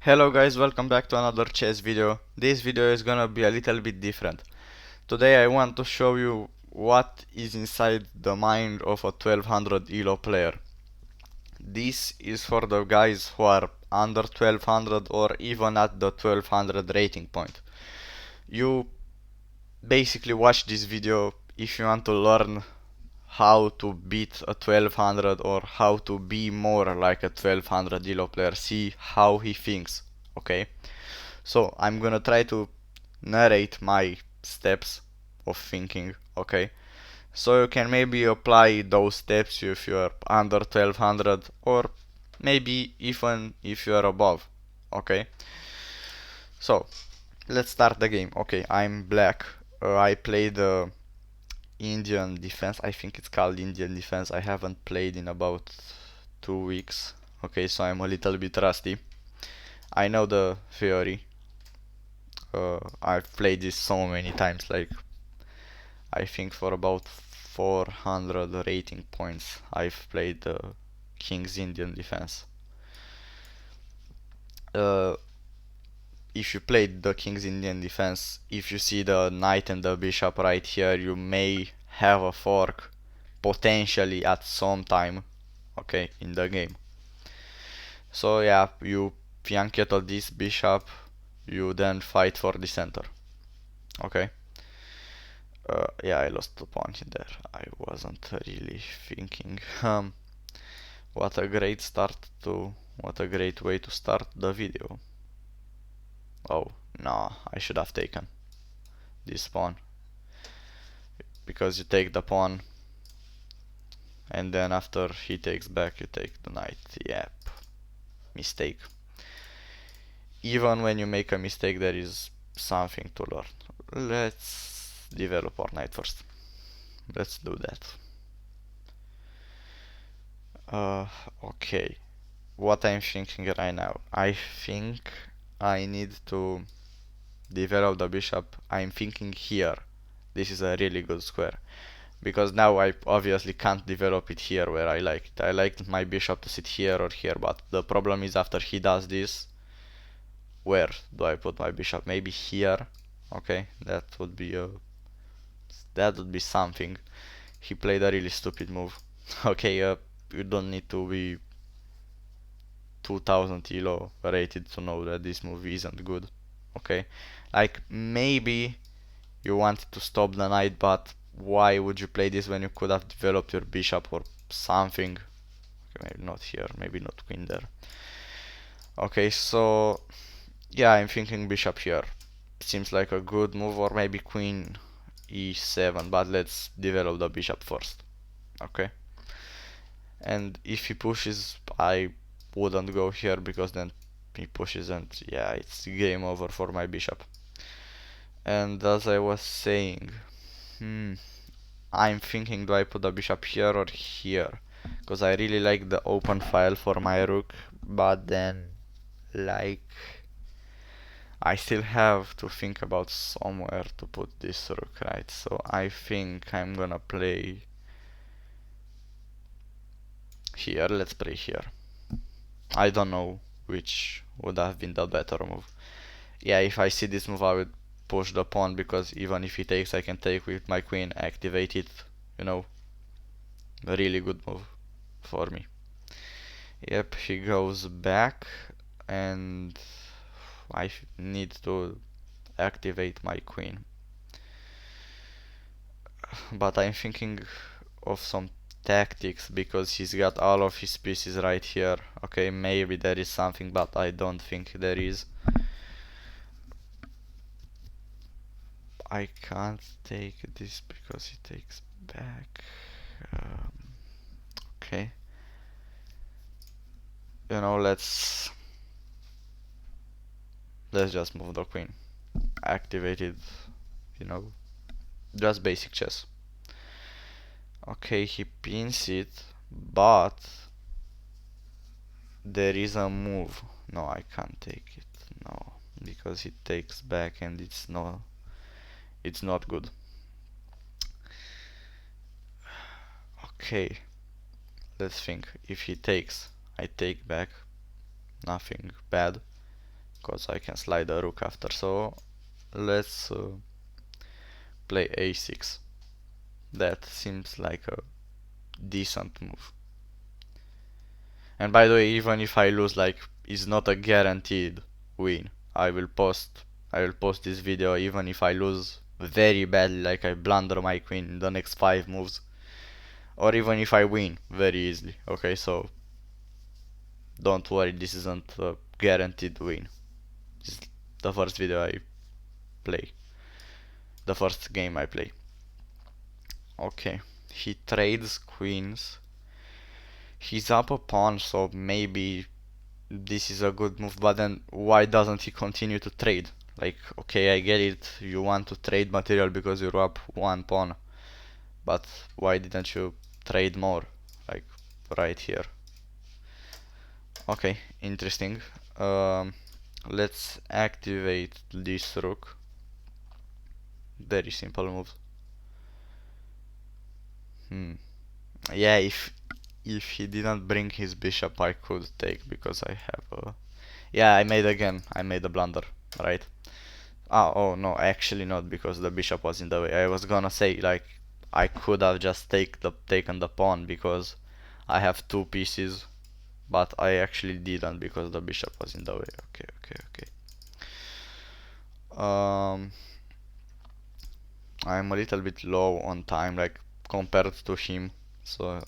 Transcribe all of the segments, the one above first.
Hello guys, welcome back to another chess video. This video is gonna be a little bit different. Today I want to show you what is inside the mind of a 1200 Elo player. This is for the guys who are under 1200 or even at the 1200 rating point. You basically watch this video if you want to learn how to beat a 1200 or how to be more like a 1200 Elo player, see how he thinks, okay? So I'm gonna try to narrate my steps of thinking, okay? So you can maybe apply those steps if you're under 1200 or maybe even if you're above, okay? So let's start the game. Okay, I'm black. I played Indian defense. I think it's called Indian defense. I haven't played in about 2 weeks. Okay, so I'm a little bit rusty. I know the theory. I've played this so many times, like I think for about 400 rating points I've played the King's Indian defense. Uh, if you played the King's Indian defense, if you see the knight and the bishop right here, you may have a fork potentially at some time, okay, in the game. So yeah, you fianchetto this bishop, you then fight for the center, okay. Yeah, I lost the pawn there. I wasn't really thinking. What a great what a great way to start the video. Oh, no, I should have taken this pawn. Because you take the pawn, and then after he takes back, you take the knight. Yep, mistake. Even when you make a mistake, there is something to learn. Let's develop our knight first. Let's do that. Okay. What I'm thinking right now. I think I need to develop the bishop. I'm thinking here. This is a really good square. Because now I obviously can't develop it here where I like it. I like my bishop to sit here or here, but the problem is after he does this, where do I put my bishop? Maybe here. Okay, that would be something. He played a really stupid move. Okay, you don't need to be 2000 Elo rated to know that this move isn't good. Okay, like maybe you wanted to stop the knight, but why would you play this when you could have developed your bishop or something? Okay, maybe not here, maybe not queen there. Okay, so yeah, I'm thinking bishop here. Seems like a good move, or maybe queen e7, but let's develop the bishop first. Okay, and if he pushes, I wouldn't go here because then he pushes and yeah, it's game over for my bishop. And as I was saying, I'm thinking, do I put the bishop here or here? Because I really like the open file for my rook, but then like I still have to think about somewhere to put this rook, right? So I think I'm gonna play here. Let's play here. I don't know which would have been the better move. Yeah, if I see this move I would push the pawn, because even if he takes I can take with my queen, activate it, you know. A really good move for me. Yep, he goes back and I need to activate my queen. But I'm thinking of some tactics because he's got all of his pieces right here. Okay, maybe there is something, but I don't think there is. I can't take this because he takes back. Okay. You know, let's just move the queen. Activate it, you know, just basic chess. Okay, he pins it, but there is a move. No, I can't take it. No, because he takes back and it's not good. Okay, let's think. If he takes, I take back. Nothing bad. because I can slide the rook after. So let's play a6. That seems like a decent move. And by the way, even if I lose, like, it's not a guaranteed win. I will post this video even if I lose very badly, like I blunder my queen in the next 5 moves, or even if I win very easily. Okay, so don't worry, this isn't a guaranteed win. This is the first video I play, the first game I play. Okay, he trades queens. He's up a pawn, so maybe this is a good move, but then why doesn't he continue to trade? Like, okay, I get it, you want to trade material because you're up one pawn, but why didn't you trade more? Like, right here. Okay, interesting. Um, let's activate this rook. Very simple move. Yeah, if he didn't bring his bishop, I could take because I have a... Yeah, I made a blunder, right? Oh no, actually not, because the bishop was in the way. I was gonna say, like, I could have just taken the pawn because I have 2 pieces, but I actually didn't because the bishop was in the way. Okay. Um, I'm a little bit low on time, like, compared to him, so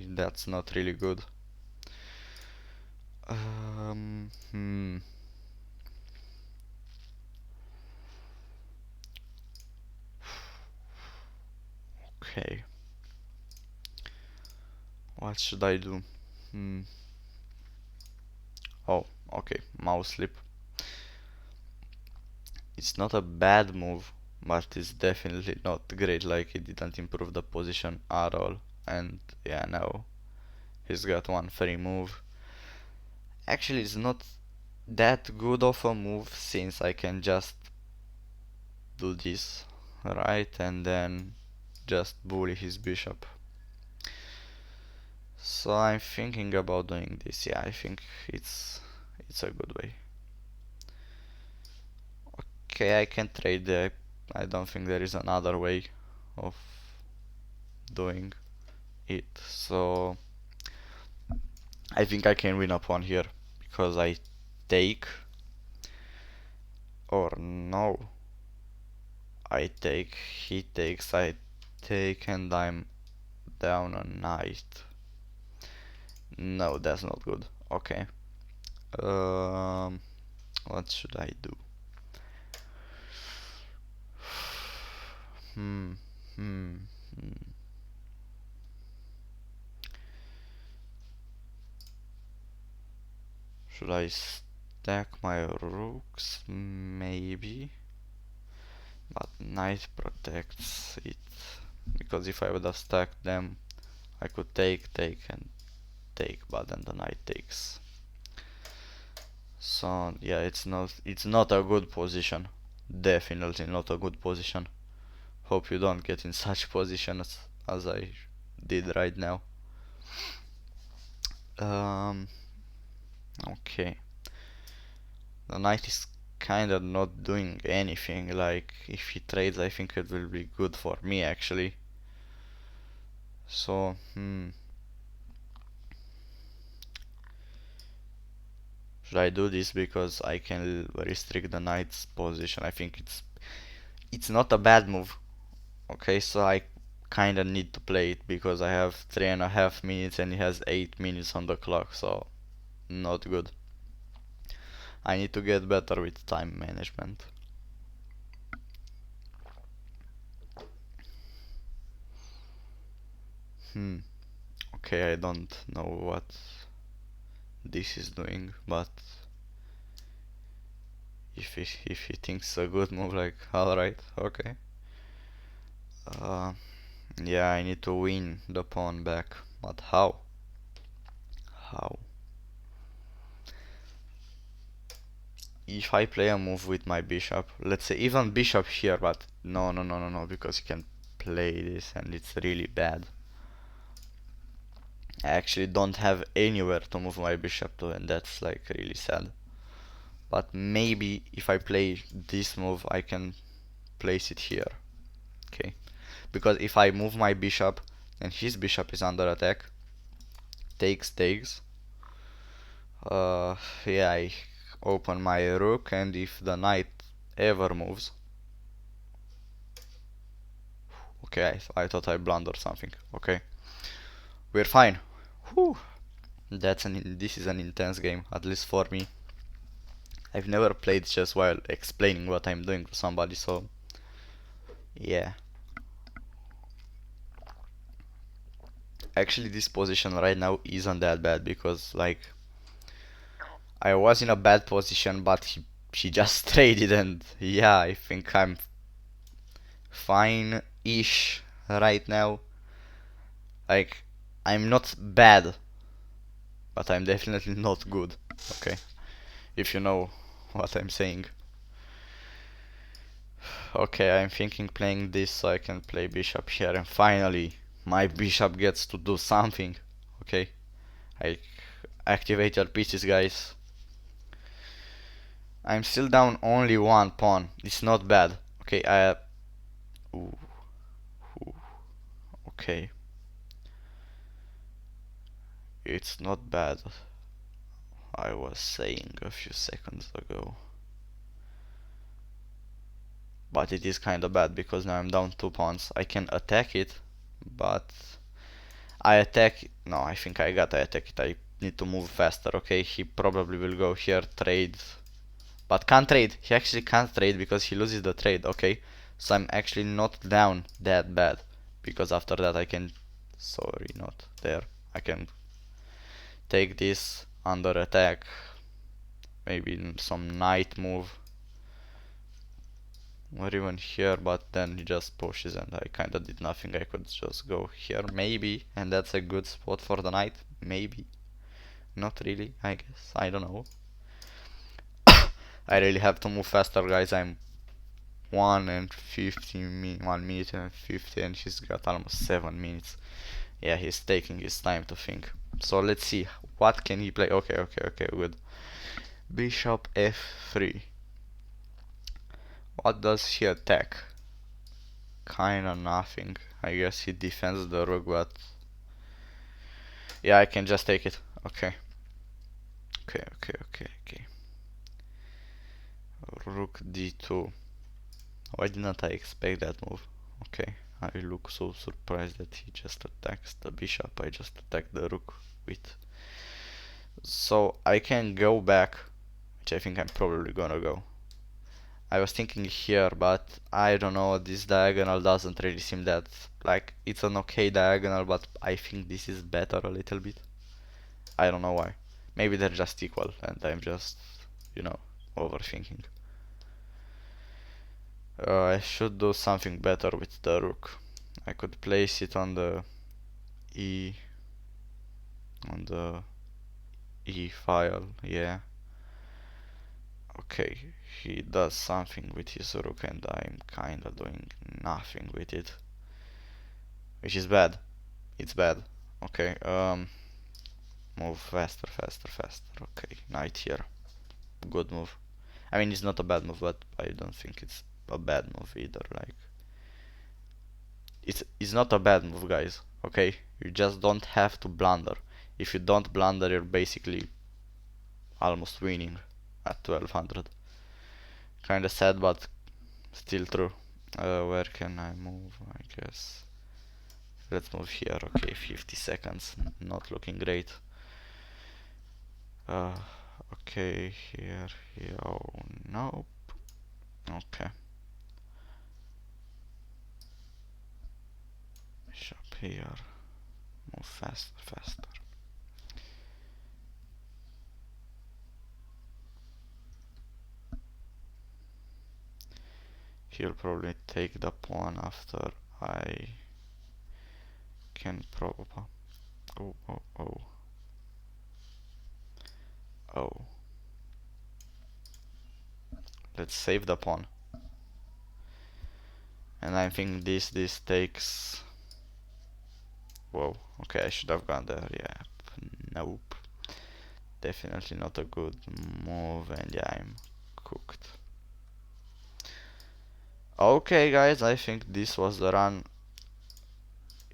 that's not really good. Um, hmm. Okay. What should I do? Hmm. Oh, okay. Mouse slip. It's not a bad move, but it's definitely not great. Like, it didn't improve the position at all. And yeah, now he's got one free move. Actually, it's not that good of a move since I can just do this, right? And then just bully his bishop. So I'm thinking about doing this. Yeah, I think it's a good way. Okay, I can trade the... I don't think there is another way of doing it. So I think I can win a pawn here because I take, or no, I take, he takes, I take, and I'm down a knight. No, that's not good. Okay. Um, what should I do? Hmm. Hmm. Hmm. Should I stack my rooks? Maybe. But knight protects it. Because if I would have stacked them, I could take, and take, but then the knight takes. So yeah, it's not a good position. Definitely not a good position. Hope you don't get in such positions as I did right now. Um, okay. The knight is kinda not doing anything. Like, if he trades, I think it will be good for me actually. So, should I do this because I can restrict the knight's position? I think it's not a bad move. Okay, so I kinda need to play it because I have 3.5 minutes and he has 8 minutes on the clock, so not good. I need to get better with time management. Okay, I don't know what this is doing, but if he thinks a good move, like, alright, okay. Uh, yeah, I need to win the pawn back, but how? How? If I play a move with my bishop, let's say even bishop here, but no, because you can play this and it's really bad. I actually don't have anywhere to move my bishop to, and that's like really sad. but maybe if I play this move I can place it here. Okay, because if I move my bishop and his bishop is under attack, takes, yeah, I open my rook, and if the knight ever moves, okay, I thought I blundered something. Okay, we're fine. Whew. This is an intense game, at least for me. I've never played chess while explaining what I'm doing to somebody, so yeah. Actually, this position right now isn't that bad because, like, I was in a bad position, but she just traded, and yeah, I think I'm fine-ish right now. Like, I'm not bad, but I'm definitely not good. Okay, if you know what I'm saying. Okay, I'm thinking playing this so I can play bishop here, and finally my bishop gets to do something. Okay, I activate your pieces, guys. I'm still down only one pawn. It's not bad. Okay, ooh, ooh, okay. It's not bad. I was saying a few seconds ago. But it is kinda bad because now I'm down 2 pawns. I can attack it, but I attack. No, I think I gotta attack it. I need to move faster. Okay, he probably will go here, trade. But can't trade. He actually can't trade because he loses the trade. Okay, so I'm actually not down that bad. Because after that I can. Sorry, not there. I can take this under attack. Maybe some knight move. Or even here, but then he just pushes and I kinda did nothing. I could just go here, maybe, and that's a good spot for the knight. Maybe. Not really, I guess. I don't know. I really have to move faster, guys. I'm 1 minute and 50, and he's got almost 7 minutes. Yeah, he's taking his time to think. So let's see, what can he play? Okay, good. Bishop f3. What does he attack? Kinda nothing. I guess he defends the rook, but yeah, I can just take it. Okay. Okay. Rook d2. Why didn't I expect that move? Okay, I look so surprised that he just attacks the bishop. I just attacked the rook with. So I can go back, which I think I'm probably gonna go. I was thinking here, but I don't know, this diagonal doesn't really seem that, like, it's an okay diagonal, but I think this is better a little bit. I don't know why. Maybe they're just equal and I'm just, you know, overthinking. I should do something better with the rook. I could place it on the E on the E file, yeah. Okay, he does something with his rook and I'm kinda doing nothing with it. Which is bad. It's bad. Okay, move faster. Okay, knight here. Good move. I mean, it's not a bad move, but I don't think it's a bad move either. Like, it's not a bad move, guys. Okay, you just don't have to blunder. If you don't blunder, you're basically almost winning at 1200. Kinda sad, but still true. Where can I move? I guess let's move here. Okay, 50 seconds. Not looking great. Uh, okay, here. Oh, nope. Okay. Bishop here. Move faster. He'll probably take the pawn after I can probably. Oh. Let's save the pawn. And I think this takes. Whoa. Okay, I should have gone there. Yeah. Nope. definitely not a good move, and yeah, I'm cooked. Okay, guys, I think this was the run.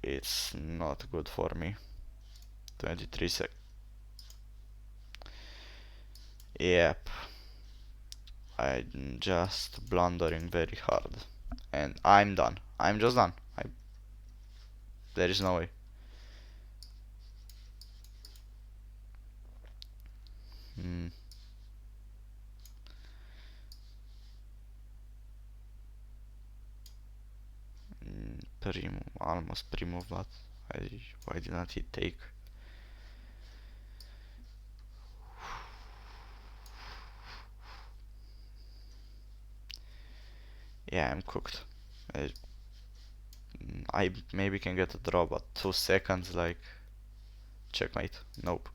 It's not good for me. 23 sec. Yep. I'm just blundering very hard. And I'm done. I'm just done. There is no way. Hmm. Almost pre-move, but why didn't he take? Yeah, I'm cooked. I, I maybe can get a draw, but 2 seconds, like, checkmate. Nope.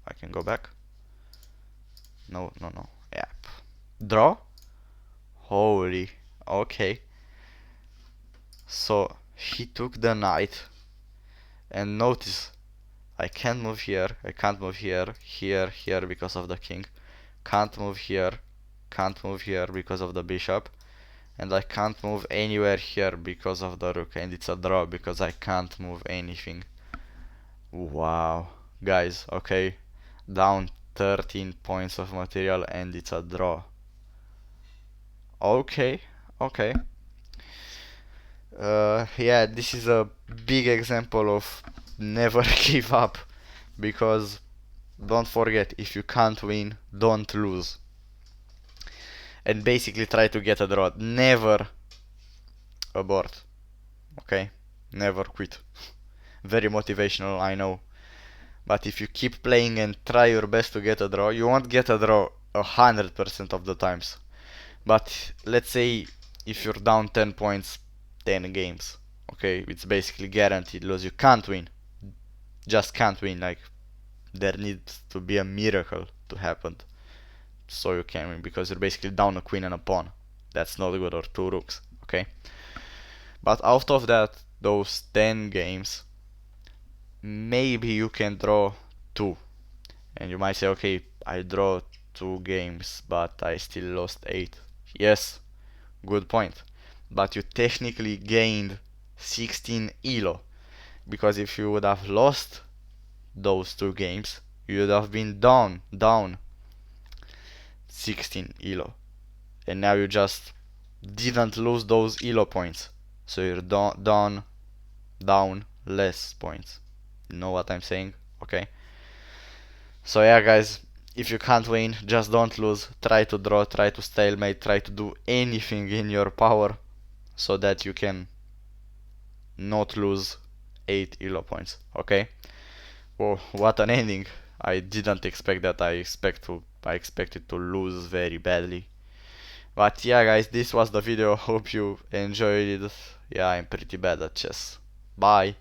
I can go back. No, no, no. Yep. Draw? Holy. Okay. So he took the knight, and notice I can't move here, I can't move here, here because of the king, can't move here, can't move here because of the bishop, and I can't move anywhere here because of the rook, and it's a draw because I can't move anything. Wow. Guys, okay, down 13 points of material and it's a draw. Okay, okay. Yeah, this is a big example of never give up, because don't forget, if you can't win, don't lose. And basically try to get a draw. Never abort. Okay? Never quit. Very motivational, I know. But if you keep playing and try your best to get a draw, you won't get a draw 100% of the times. But let's say if you're down 10 points, 10 games. Okay? It's basically guaranteed loss. You can't win. Just can't win. Like, there needs to be a miracle to happen so you can win, because you're basically down a queen and a pawn. That's not good, or two rooks, okay? But out of that, those 10 games, maybe you can draw 2. And you might say, okay, I draw 2 games, but I still lost 8. Yes, good point. But you technically gained 16 elo, because if you would have lost those 2 games, you would have been down 16 elo. And now you just didn't lose those elo points, so you're down less points. You know what I'm saying? Okay, so yeah, guys, if you can't win, just don't lose. Try to draw, try to stalemate, try to do anything in your power so that you can not lose 8 elo points. Okay. Whoa, what an ending. I didn't expect that. I expected to lose very badly. But yeah, guys, this was the video. Hope you enjoyed it. Yeah, I'm pretty bad at chess. Bye.